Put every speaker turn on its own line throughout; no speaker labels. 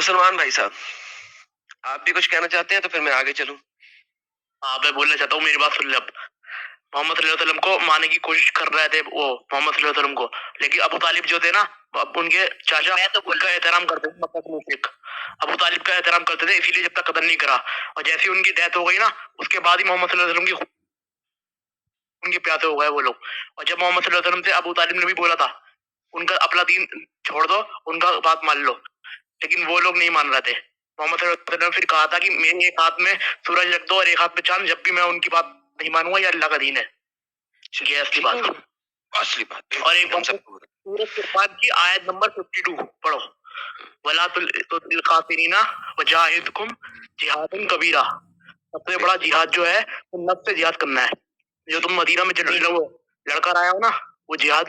सलमान भाई साहब, आप भी कुछ कहना चाहते हैं तो फिर मैं आगे चलूं।
हाँ, मैं बोलना चाहता हूँ, मेरी बात सुन ले। अब मोहम्मद सल्लल्लाहु अलैहि वसल्लम को मारने की कोशिश कर रहे थे वो मोहम्मद सल्लल्लाहु अलैहि वसल्लम को, लेकिन अबू तालिब जो थे ना, अब उनके चाचा उनका एहतराम करते थे। मक्का के मुशरिक अबू तालिब का एहतराम करते थे, इसीलिए जब तक कत्ल नहीं करा। और जैसे ही उनकी डेथ हो गई ना, उसके बाद ही मोहम्मद सल्लल्लाहु अलैहि वसल्लम की उनके प्यासे हो गए वो लोग। और जब मोहम्मद सल्लल्लाहु अलैहि वसल्लम से अबू तालिब ने भी बोला था उनका अपना दीन छोड़ दो, उनका बात मान लो, लेकिन वो लोग नहीं मान रहे थे। मोहम्मद सल्लल्लाहु अलैहि वसल्लम फिर कहा था कि मेरे एक हाथ में सूरज रख दो और एक हाथ में चांद, जब भी मैं उनकी बात नहीं मानूंगा, ये अल्लाह का दीन है। ये असली बात।
असली बात।
और एक बात, सूरत फुरकान की आयत नंबर 52 पढ़ो। वला तुल काफिरीना वजाहिदकुम जिहादन कबीरा। सबसे बड़ा जिहाद जो है वो नफ्स से जिहाद करना है। जो तुम मदीना में वो लड़का आया हो ना, वो जिहाद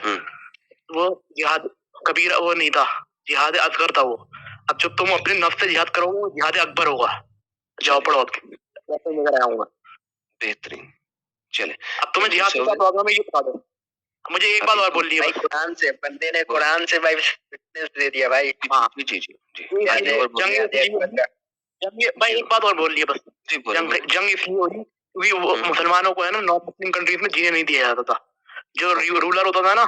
कबीरा वो नहीं था, जिहाद असगर था वो। अब जब तुम अपने नफ्स से जिहाद करोगे वो जिहाद अकबर होगा। जाओ पढ़ो, लेकर आऊंगा।
बेहतरीन। चले,
अब तुम्हें जिहाद के साथ होगा, मैं ये बता दूं। मुझे एक बात और बोलनी है भाई, कुरान से बंदे ने कुरान से भाई फिटनेस दे दिया भाई। हाँ जी जी जी जंग भाई एक बात और बोल लिया बस। जंग इसलिए हो रही क्योंकि वो मुसलमानों को है ना नॉर्थ मुस्लिम कंट्रीज में जीने नहीं दिया जाता था। जो रूलर होता था ना,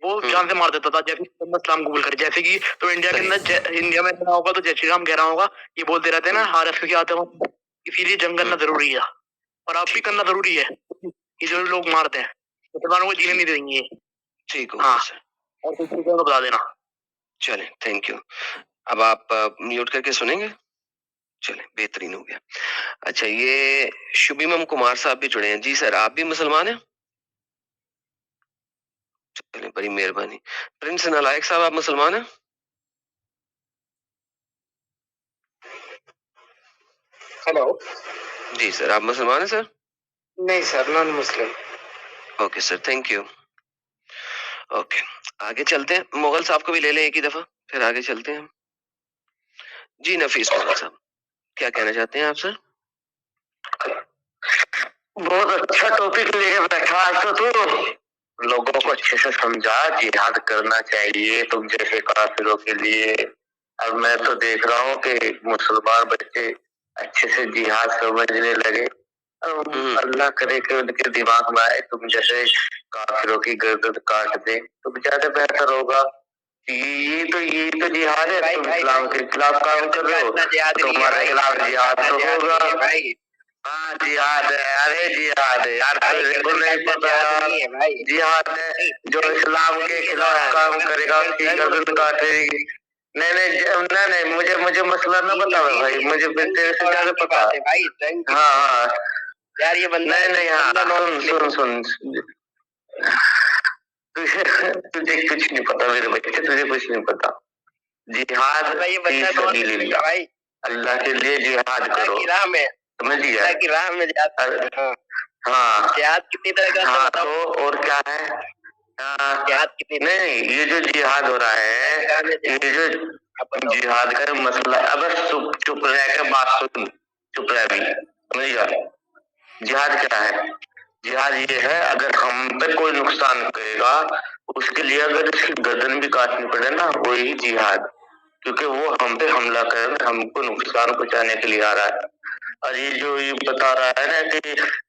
वो जान से मार देता था, जैसे इस्लाम कबूल करे। जैसे कि तो इंडिया के अंदर इंडिया में इतना होगा तो जय श्री राम कह रहा होगा, ये बोलते रहते हैं ना हार के आते हो, इसीलिए जंग करना जरूरी है। और अब भी करना जरूरी है, ये जो लोग मारते हैं मुसलमानों को जीने नहीं देंगे। ठीक हो? हाँ, और कुछ चीजों को बता देना।
चले, थैंक यू। अब आप म्यूट करके सुनेंगे। चले, बेहतरीन हो गया। अच्छा, ये शुभिमम कुमार साहब भी जुड़े हैं। जी सर, आप भी मुसलमान हैं? चले, बड़ी मेहरबानी। प्रिंस नालायक साहब, आप मुसलमान हैं?
हेलो
जी सर, आप मुसलमान हैं सर?
नहीं sir, non Muslim.
Okay sir, thank you. Okay, आगे चलते हैं। मुगल साहब को भी ले लें एक ही दफा, फिर आगे चलते हैं। जी नफीस मुगल साहब, क्या कहना चाहते हैं आप सर?
बहुत अच्छा टॉपिक लेके बैठा आज तो तू। लोगों को अच्छे से समझा, जिहाद करना चाहिए तुम जैसे काफिरों के लिए। अब मैं तो देख रहा हूँ कि मुसलमान बच्चे अच्छे से जिहाद समझने लगे। अल्लाह करे कि उनके दिमाग में आए तुम जैसे काफिरों की गर्दन काट दे तो ज्यादा बेहतर होगा। ये तो जिहाद है। तुम इस्लाम के खिलाफ काम कर रहे हो, तुम्हारे खिलाफ जिहाद तो होगा। हाँ जिहाद है, अरे जिहाद है यार, तुझको नहीं पता यार। जिहाद है जो इस्लाम के खिलाफ काम करेगा उसकी गर्दन काटेगी। नहीं नहीं नहीं, मुझे मुझे मसला ना बता भाई, मुझे तेरे से ज्यादा पता है। हाँ हाँ यार, ये बंदा नहीं नहीं, हाँ सुन सुन सुन, तुझे कुछ नहीं पता मेरे बच्चे, तुझे कुछ नहीं पता। जिहाद भाई, अल्लाह के लिए जिहाद करो, समझ गया? की राह में हाँ जिहाद कितनी तरह का? हाँ तो और क्या है? जिहाद कितनी? नहीं, ये जो जिहाद हो रहा है, ये जो जिहाद का मसला, अब चुप चुप रह के बात सुन, चुप रह भी, समझ गया? जिहाद क्या है? जिहाद ये है अगर हम पे कोई नुकसान करेगा उसके लिए अगर उसकी गर्दन भी काटनी पड़े ना, वही जिहाद, क्योंकि वो हम पे हमला कर हमको नुकसान पहुंचाने के लिए आ रहा है। और ये जो ये बता रहा है ना कि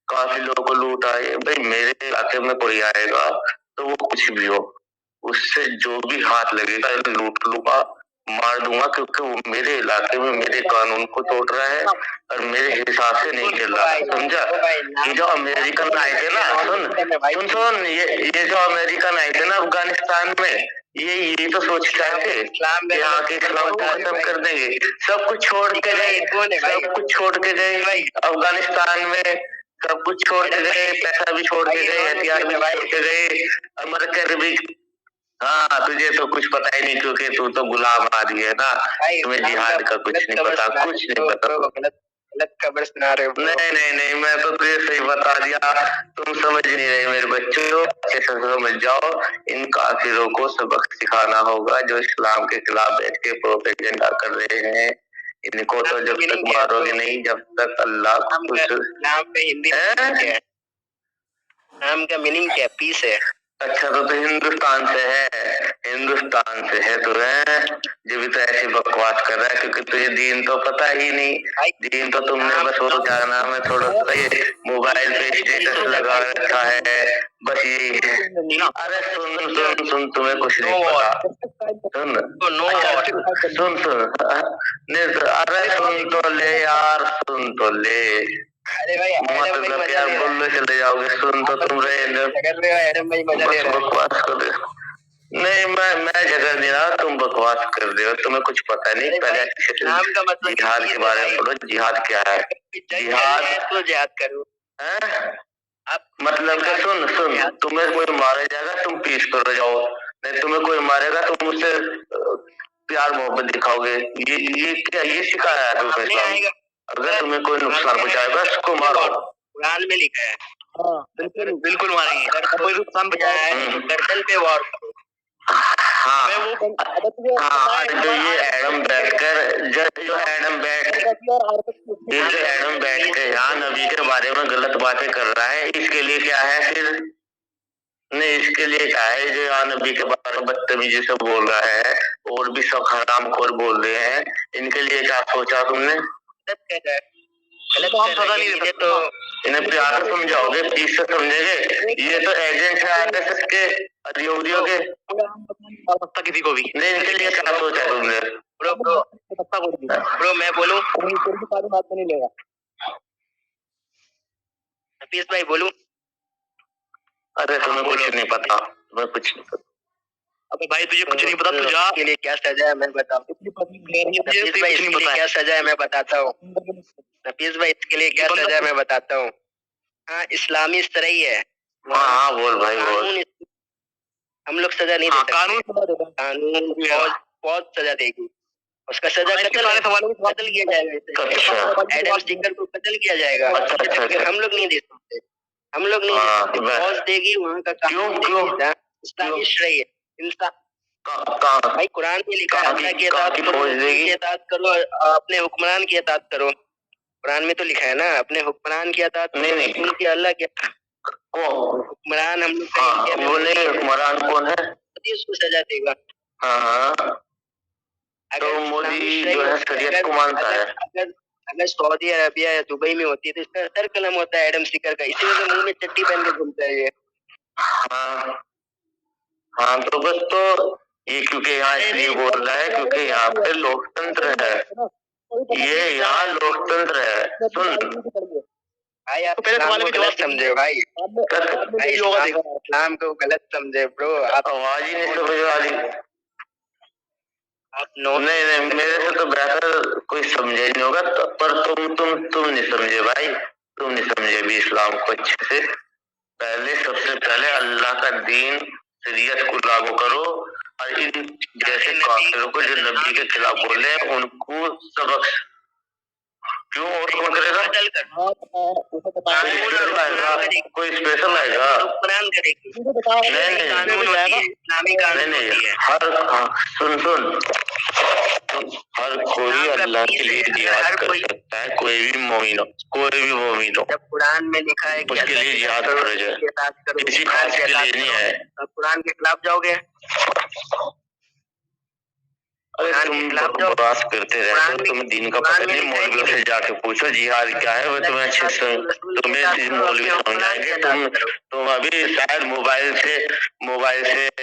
काफी लोगों को लूट आए, भाई मेरे इलाके में कोई आएगा तो वो कुछ भी हो, उससे जो भी हाथ लगेगा लूट लूंगा, मार दूंगा, क्योंकि वो मेरे इलाके में मेरे कानून को तोड़ रहा है और मेरे हिसाब से नहीं खेल रहा, समझा? ये जो अमेरिकन आए थे ना, सुन सुन सुन, ये जो अमेरिकन आए थे ना अफगानिस्तान में, ये तो सोच के आए थे यहाँ के इस्लाम को खत्म कर देंगे। सब कुछ छोड़ के गए, सब कुछ छोड़ के गए अफगानिस्तान में, सब कुछ छोड़ के गए, पैसा भी छोड़ के गए, हथियार भी छोड़ के गए, मर कर भी। हाँ तुझे तो कुछ पता ही नहीं, क्योंकि तू तो गुलाम आदमी है ना, तुम्हें जिहाद का कुछ नहीं पता, कुछ नहीं पता। गलत खबर सुना रहे हो। नहीं नहीं नहीं, मैं तो तुझे सही बता दिया, तुम समझ नहीं रहे मेरे बच्चों, अच्छे से समझ जाओ। इन काफिरों को सबक सिखाना होगा जो इस्लाम के खिलाफ बैठ के प्रोपेगेंडा कर रहे हैं। इनको तो जब तक मारोगे नहीं, जब तक अल्लाह कुछ नाम पे हिंदी है। नाम का मीनिंग क्या? पीस है। अच्छा तो हिंदुस्तान से है, हिंदुस्तान से है तो जो भी तो ऐसी बकवास कर रहा है, क्योंकि तुझे दीन तो पता ही नहीं। दीन तो तुमने बस वो क्या नाम है, थोड़ा सा ये मोबाइल पे स्टेटस लगा रखा है, बस यही है। अरे सुन सुन सुन, तुम्हें कुछ नहीं पता। सुन सुन सुन, अरे सुन तो ले यार, सुन तो ले। अरे भाई मतलब यार बोलने चले जाओगे, सुन तो तुम रहे बकवास कर रहे हो। नहीं मैं झगड़ नहीं रहा, तुम बकवास कर रहे हो, तुम्हें कुछ पता नहीं। पहले जिहाद के बारे में पढ़ो, जिहाद क्या है। जिहाद तो जिहाद करो, मतलब क्या, सुन सुन, तुम्हें कोई मारे जाएगा तुम पीस कर जाओ, नहीं तुम्हें कोई मारेगा तुम उससे प्यार मोहब्बत दिखाओगे। ये क्या, ये सिखाया है तुम्हें? अगर तुम्हें कोई नुकसान पहुंचाएगा उसको मारो, कुरान में लिखा है। बिल्कुल बिल्कुल मारेंगे, कोई नुकसान पहुंचाया है गर्दन पे वार करो। हाँ हाँ, जो ये एडम बैठकर जो एडम बैठ के यहाँ नबी के बारे में गलत बातें कर रहा है, इसके लिए क्या है फिर? नहीं, इसके लिए क्या है जो यहाँ नबी के बारे में बदतमीजी से बोल रहा है, और भी सब हराम खोर बोल रहे हैं, इनके लिए क्या सोचा तुमने? गलत सजा नहीं देते तो इन्हें प्यार से समझाओगे, पीस से समझेंगे। ये तो एजेंट है आरएसएस के, यहूदियों के, किसी को भी नहीं। इनके लिए क्या सोचा तुमने? ब्रो मैं बोलूं, बात नहीं लेगा हफीज भाई, बोलूं? अरे तुम्हें कुछ नहीं पता, तुम्हें कुछ नहीं पता। अबे भाई तुझे कुछ नहीं पता, तू जा। इसके लिए क्या सजा है मैं बताऊं? हफीज भाई इसके लिए क्या सजा है मैं बताता हूँ। हफीज भाई इसके लिए क्या सजा है मैं बताता हूँ। हाँ, इस्लामी इस तरह ही है। हाँ बोल भाई बोल। हम लोग सजा नहीं देते, कानून फौज सजा देगी। उसका सजा कत्ल किया जाएगा, एडम स्टिकर को कत्ल किया जाएगा। हम लोग नहीं दे सकते, हम लोग नहीं दे सकते, फौज देगी वहाँ का। क्यों? इस्लामी शरई है, इंसान भाई कुरान में लिखा है अल्लाह की इताअत करो, अपने हुक्मरान की इताअत करो। कुरान में तो लिखा है ना, अपने हुक्मरान की इताअत करो, उनकी अल्लाह के हुक्मरान। हम लोग बोले हुक्मरान कौन है? उसको सजा देगा। हाँ तो मोदी जो है शरीयत को मानता है। अगर सऊदी अरबिया या दुबई में होती है तो इसका सर कलम होता है एडम स्टिकर का, इसी वजह से मुंह में चट्टी पहन के घूमता है ये। हाँ तो बस तो ये क्योंकि यहाँ इसलिए बोल रहा है क्योंकि यहाँ पे लोकतंत्र है, ये यहाँ लोकतंत्र है। सुन भाई, आप इस्लाम को गलत समझे भाई, इस्लाम को गलत समझे ब्रो, आप आवाज ही नहीं समझ वाली। नहीं मेरे से तो बेहतर कोई समझे नहीं होगा, पर तुम नहीं समझे भाई, तुम नहीं समझे भी इस्लाम को अच्छे से। पहले सबसे पहले अल्लाह का दीन शरीयत को लागू करो, और इन जैसे काफिरों को जो नबी के खिलाफ बोल रहे हैं उनको सबक। क्यों और कौन करेगा? कोई स्पेशल आएगा? नहीं हर सुन हर कोई अल्लाह के लिए जिहाद कर सकता है, कोई भी मोमिन हो। जब कुरान में लिखा है उसके लिए जिहाद फर्ज है, किसी खास के लिए नहीं है। कुरान के खिलाफ जाओगे? अरे तुम बकवास करते रहते हो, तुम्हें दीन का पता नहीं। मौलवियों से जाके पूछो जिहाद क्या है, वो तुम्हें अच्छे से तुम्हें मौलवी समझाएंगे। तुम अभी शायद मोबाइल से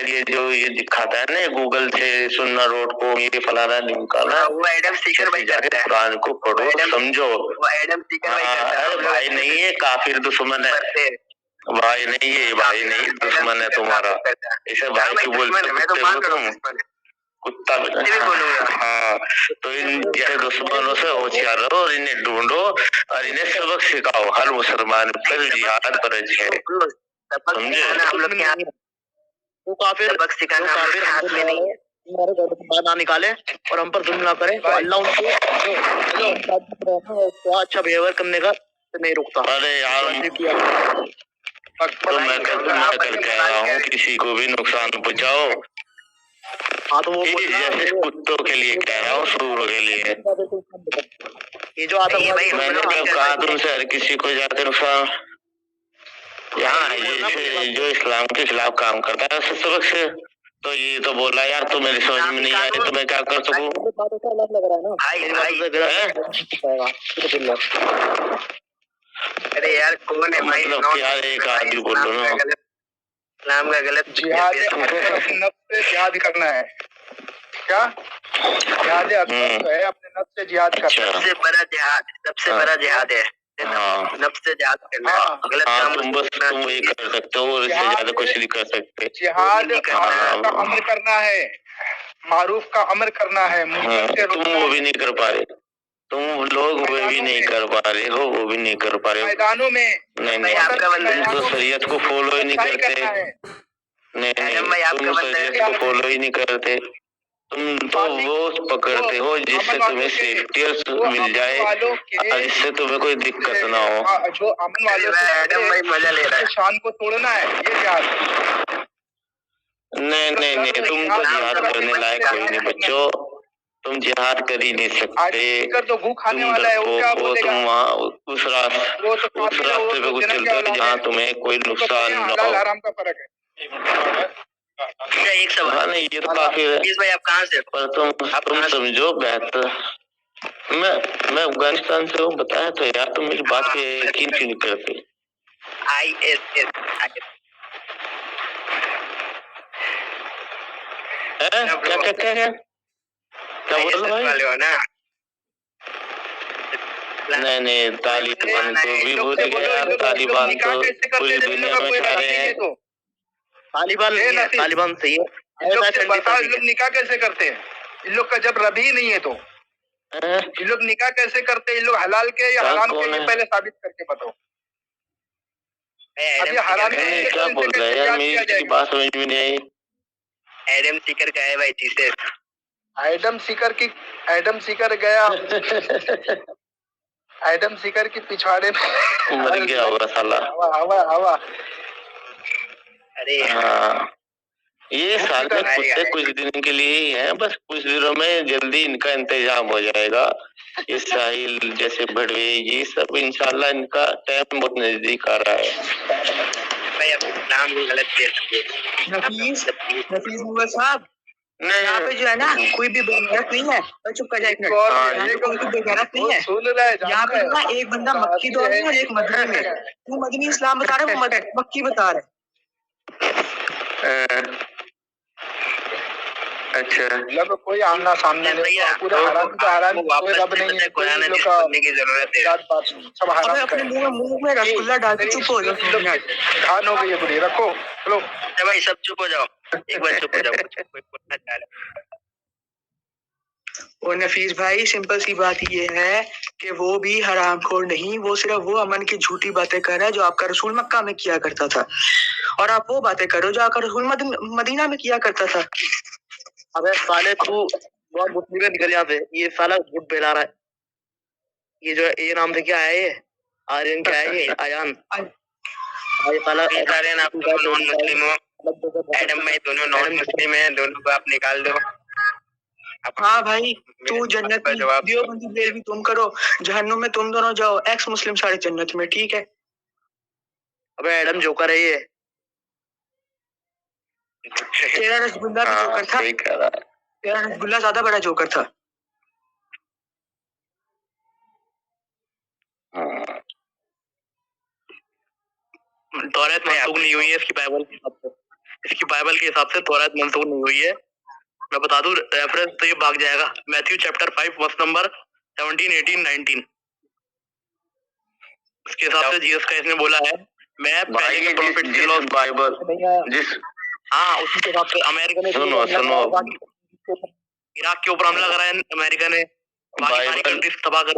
ये दिखाता है ना गूगल से, सुन्ना रोड को ये फलाना निकाला, वो एडम स्टिकर भाई जाके कुरान को पढ़ो समझो। वो एडम स्टिकर भाई नहीं है, काफिर दुश्मन है भाई, नहीं है भाई, नहीं दुश्मन है तुम्हारा। इसे भाई क्यों बोलते हो तुम? कुत्ता हाँ, तो इन जैसे दुश्मनों से होशियार रहो और इन्हें ढूंढो और इन्हें सबक सिखाओ। हर मुसलमान पर जिहाद फर्ज है, समझे? हम लोग वो काफिर सबक सिखाना हमारे हाथ में नहीं है। हमारे घर से बाहर ना निकाले और हम पर जुल्म ना करे तो अल्लाह उनको अच्छा बिहेवियर करने का नहीं रुकता। अरे यार तो मैं कल कह रहा हूँ किसी को भी नुकसान पहुँचाओ। हाँ तो वो जैसे कुत्तों के लिए कह रहा हूँ, सूरों के लिए। ये जो आतंकवादी मैंने कब कहा तुमसे हर किसी को जाकर नुकसान यहाँ जो इस्लाम के खिलाफ काम करता है उससे सबक से तो ये तो बोला यार तो मेरी समझ में नहीं आया तो मैं क्या कर सकूं?
अरे यार कौन है भाई?
मतलब यार एक आदमी बोल लो ना,
इस्लाम का गलत
जिहाद अपने नफ्स से जिहाद करना है क्या? जिहाद अकबर है अपने नफ्स से जिहाद करना।
सबसे बड़ा जिहाद है नफ्स से जिहाद करना। गलत काम
तुम वही कर सकते हो और इससे ज्यादा कुछ नहीं कर सकते।
जिहाद का अमर करना है, मारूफ का अमर करना है।
तुम वो भी नहीं कर पा रहे, तुम लोग वो भी नहीं कर पा रहे हो, वो भी नहीं कर पा रहे हो
मैदानों में।
नहीं आपका तुम तो शरीयत को फॉलो ही नहीं करते। नहीं तुम शरीयत को फॉलो ही नहीं करते। तुम तो वो पकड़ते हो जिससे तुम्हें सेफ्टी मिल जाए और जिससे तुम्हें कोई दिक्कत ना हो।
जो अमन वालों से
मजा ले रहा है,
शान को तोड़ना है ये जिहाद।
नहीं तुम तो जिहाद करने लायक कोई नहीं बच्चों, तुम जिहाद कर ही नहीं सकते।
तो गू खाने वाला है वो क्या बोलेगा?
तुम वहाँ उस रास्ते पे कुछ चलते हो जहाँ तुम्हें कोई नुकसान न हो।
आराम का फर्क है।
एक सवाल
नहीं ये तो काफी है
भाई, आप कहाँ से?
पर तुम समझो बेहतर। मैं अफगानिस्तान से हूँ बताया तो यार, तुम मेरी बात पे यकीन क्यों नहीं करते?
ISS
क्या बोल रहे भाई? नहीं तालिबान तो भी भूल गया यार, तालिबान तो पूरी दुनिया में छा रहे हैं।
तालिबान सही है।
इन लोग निकाह कैसे करते हैं? इन लोग का जब रबी नहीं है तो इन लोग निकाह कैसे करते हैं? इन लोग हलाल के या हराम के ये पहले साबित करके बताओ। अभी हराम
क्या बोल रहे हैं यार, मेरी बात समझ में नहीं आई।
एडम सीकर का है भाई चीजें।
एडम सीकर गया एडम सीकर की पिछवाड़े में
मर गया होगा साला।
हवा
अरे
हाँ ये साले कुत्ते कुछ दिन के लिए ही हैं, बस कुछ दिनों में जल्दी इनका इंतजाम हो जाएगा। ये साहिल जैसे भड़वे ये सब इंशाल्लाह इनका टाइम बहुत नजदीक आ रहा है।
भाई अब नाम गलत दे सकते।
नफीस मुगल साहब यहाँ पे जो है ना कोई भी बेगैरत नहीं है। तो चुप कर जाए, कोई भी बेगैरत नहीं है यहाँ पे ना। एक बंदा मक्की दौर में और एक मदनी में। तू मदनी इस्लाम बता रहा है, वो मक्की बता रहा है।
अच्छा
मतलब कोई आमना सामना नहीं, पूरा हराम का हराम, कोई रब नहीं है, कोई लोग का
की जरूरत है।
सब हराम
अपने मुंह में रसगुल्ला डाल के चुप हो जाओ।
खान हो गई है पूरी, रखो चलो
भाई सब चुप हो जाओ, एक बार चुप हो जाओ।
और नफीस भाई सिंपल सी बात ये है कि वो भी हरामखोर नहीं, वो सिर्फ वो अमन की झूठी बातें कर रहा है जो आपका रसूल मक्का में किया करता था, और आप वो बातें करो जो आपका रसूल मदीना में किया करता था।
अबे साले तू बहुत गुस्से में निकल यहाँ से। ये साला झूठ फैला रहा है। ये जो ये नाम से क्या है, ये आर्यन क्या है, ये आयान। ये साला आर्यन, आप दोनों नॉन मुस्लिम हो। एडम में दोनों नॉन मुस्लिम है, दोनों को आप निकाल दो।
हाँ भाई, तू जन्नत में तुम करो, जहन्नुम में तुम दोनों जाओ, एक्स मुस्लिम सारे जन्नत में, ठीक है?
अबे एडम जोकर है ये।
तेरा रसगुल्ला भी जोकर था, तेरा रसगुल्ला ज्यादा बड़ा जोकर था।
तौरात मंसूख नहीं हुई है इसकी बाइबल के हिसाब से। इसकी बाइबल के हिसाब से तौरात मंसूख नहीं हुई है। मैं बता दूं रेफरेंस तो ये भाग जाएगा, मैथ्यू चैप्टर 5 वर्स नंबर 17, 18, 19। उसके हिसाब से जीसस का इसने बोला है मैं पहले के प्रोफेट के लॉ
बाइबल जिस
उसी के हिसाब से अमेरिका ने
सुनो
इराक के ऊपर हमला करा है अमेरिका ने, बाकी सारी कंट्रीज तबाह कर।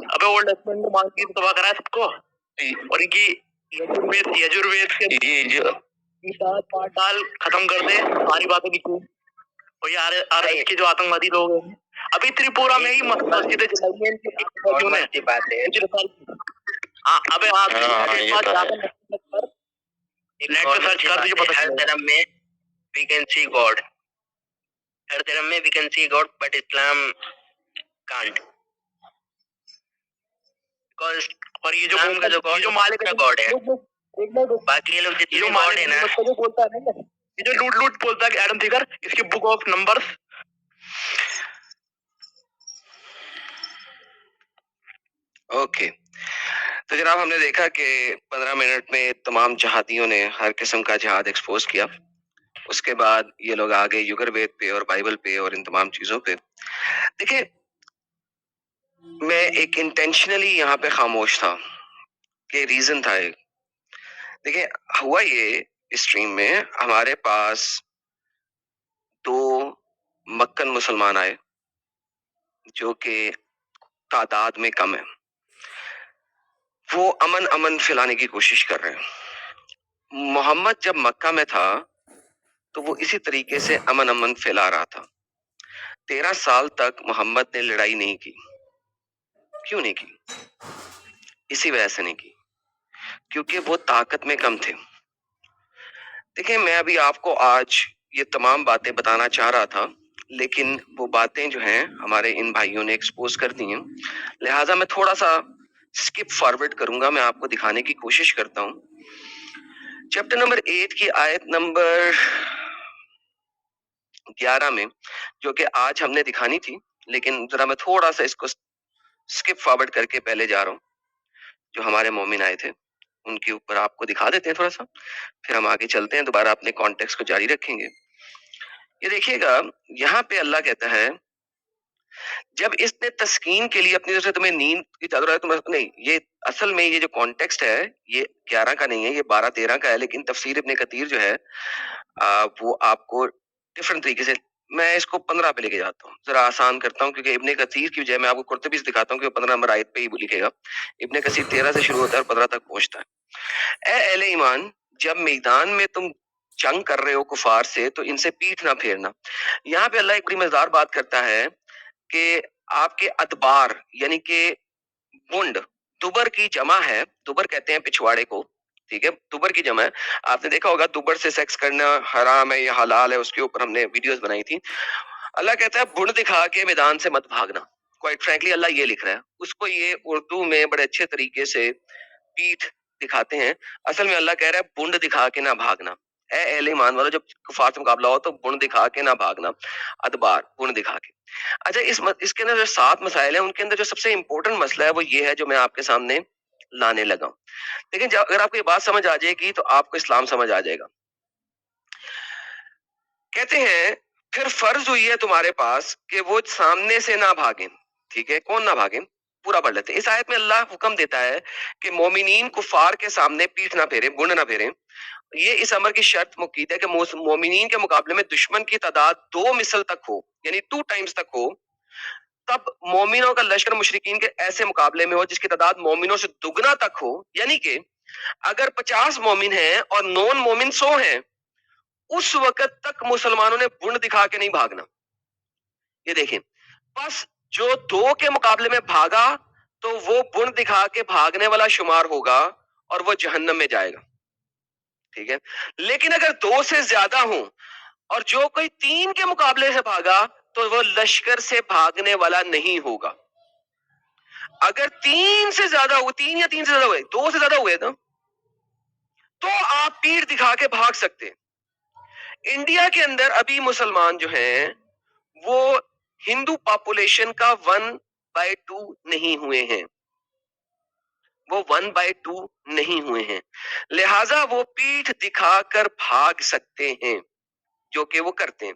अबे ओल्ड टेस्टमेंट में मांग की तबाह करा है सबको, और इनकी यजुर्वेद के पाठ खत्म कर दे, सारी बातें लिखी। और यार इसके जो आतंकवादी लोग हैं अभी त्रिपुरा में ही मस्जिद की बात है। अबे नेट पे सर्च कर दीजिए, पता हर धर्म में वी कैन सी गॉड, हर धर्म में we can see God, but Islam can't.
और ये जो मालिक का गॉड है, बाकी ये लोग जितने गॉड है ना, बोलता है ये जो लूट बोलता है एडम थिकर, इसकी बुक ऑफ नंबर्स।
ओके, तो जनाब हमने देखा कि 15 मिनट में तमाम जहादियों ने हर किस्म का जहाद एक्सपोज किया। उसके बाद ये लोग आ गए युगरवेद पे और बाइबल पे और इन तमाम चीजों पे। देखिए, मैं एक इंटेंशनली यहाँ पे खामोश था कि रीजन था एक। देखिए, हुआ ये स्ट्रीम में हमारे पास 2 मक्कन मुसलमान आए जो कि तादाद में कम है। वो अमन फैलाने की कोशिश कर रहे हैं। मोहम्मद जब मक्का में था तो वो इसी तरीके से अमन फैला रहा था। 13 साल तक मोहम्मद ने लड़ाई नहीं की। क्यों नहीं की? इसी वजह से नहीं की क्योंकि वो ताकत में कम थे। देखिए, मैं अभी आपको आज ये तमाम बातें बताना चाह रहा था, लेकिन वो बातें जो हैं हमारे इन भाइयों ने एक्सपोज कर दी हैं, लिहाजा मैं थोड़ा सा स्किप फॉरवर्ड करूंगा। मैं आपको दिखाने की कोशिश करता हूं। चैप्टर नंबर 8 की आयत नंबर 11 में, जो कि आज हमने दिखानी थी, लेकिन जरा मैं थोड़ा सा इसको स्किप फॉरवर्ड करके पहले जा रहा हूँ। जो हमारे मोमिन आए थे उनके ऊपर आपको दिखा देते हैं थोड़ा सा, फिर हम आगे चलते हैं, दोबारा अपने कॉन्टेक्स्ट को जारी रखेंगे। ये देखिएगा, यहाँ पे अल्लाह कहता है, जब इसने तस्कीन के लिए अपनी तरफ से तुम्हें नींद की चादर है, तुम्हें नहीं, ये असल में ये जो कॉन्टेक्स्ट है ये 11 का नहीं है, ये 12-13 का है, लेकिन तफसीर इब्ने कतीर जो है वो आपको डिफरेंट तरीके से, मैं इसको 15 पे लेके जाता हूँ, जरा आसान करता हूँ, क्योंकि इब्ने कतीर की बजाय मैं आपको कुर्तबी से दिखाता हूँ कि 15 नंबर आयत पे ही लिखेगा। इब्ने कसीर 13 से शुरू होता है और 15 तक पहुंचता है। ए अहले ईमान, जब मैदान में तुम जंग कर रहे हो कुफार से तो इनसे पीठ ना फेरना। यहाँ पे अल्लाह एक बड़ी मजेदार बात करता है कि आपके अदबार यानी कि बुंड, दुबर की जमा है, दुबर कहते हैं पिछवाड़े को, ठीक है, दुबर की जमा है। आपने देखा होगा दुबर से सेक्स करना हराम है या हलाल है, उसके ऊपर हमने वीडियोस बनाई थी। अल्लाह कहता है बुंड दिखा के मैदान से मत भागना। क्वाइट फ्रैंकली अल्लाह ये लिख रहा है, उसको ये उर्दू में बड़े अच्छे तरीके से पीठ दिखाते हैं। असल में अल्लाह कह रहा है बुंड दिखा के ना भागना। ए अहले ईमान वालों, जब कुफार से मुकाबला हो तो बुंड दिखा के ना भागना, अदबार बुंड दिखा के। अच्छा, इसके अंदर जो 7 मसाइल हैं, उनके अंदर जो सबसे इंपॉर्टेंट मसला है वो ये है जो मैं आपके सामने लाने लगा हूं। लेकिन अगर आपको ये बात समझ आ जाएगी तो आपको इस्लाम समझ आ जाएगा। कहते हैं फिर फर्ज हुई है तुम्हारे पास कि वो सामने से ना भागे। ठीक है, कौन ना भागे? पूरा पढ़ लेते हैं। इस आयत में अल्लाह हुक्म देता है कि मोमिनीन कुफार के सामने पीठ ना फेरे, बुंड ना फेरे। ये इस अमर की शर्त मुकीद है कि मोमिनीन के मुकाबले में दुश्मन की तादाद 2 मिसल तक हो, यानी 2 टाइम्स तक हो, तब मोमिनों का लश्कर मुशरिकीन के ऐसे मुकाबले में हो जिसकी तादाद मोमिनों से दुगना तक हो। यानी कि अगर 50 मोमिन हैं और नॉन मोमिन 100 हैं, उस वक्त तक मुसलमानों ने बुंड दिखा के नहीं भागना। ये देखें, बस जो 2 के मुकाबले में भागा तो वो बुंड दिखा के भागने वाला शुमार होगा और वो जहन्नम में जाएगा। ठीक है, लेकिन अगर 2 से ज्यादा हो और जो कोई 3 के मुकाबले से भागा तो वो लश्कर से भागने वाला नहीं होगा। अगर 3 से ज्यादा हुए, 3 या 3 से ज्यादा हुए, 2 से ज्यादा हुए ना, तो आप पीठ दिखा के भाग सकते हैं। इंडिया के अंदर अभी मुसलमान जो हैं वो हिंदू पॉपुलेशन का 1/2 नहीं हुए हैं, वो 1/2 नहीं हुए हैं, लिहाजा वो पीठ दिखाकर भाग सकते हैं, जो कि वो करते हैं।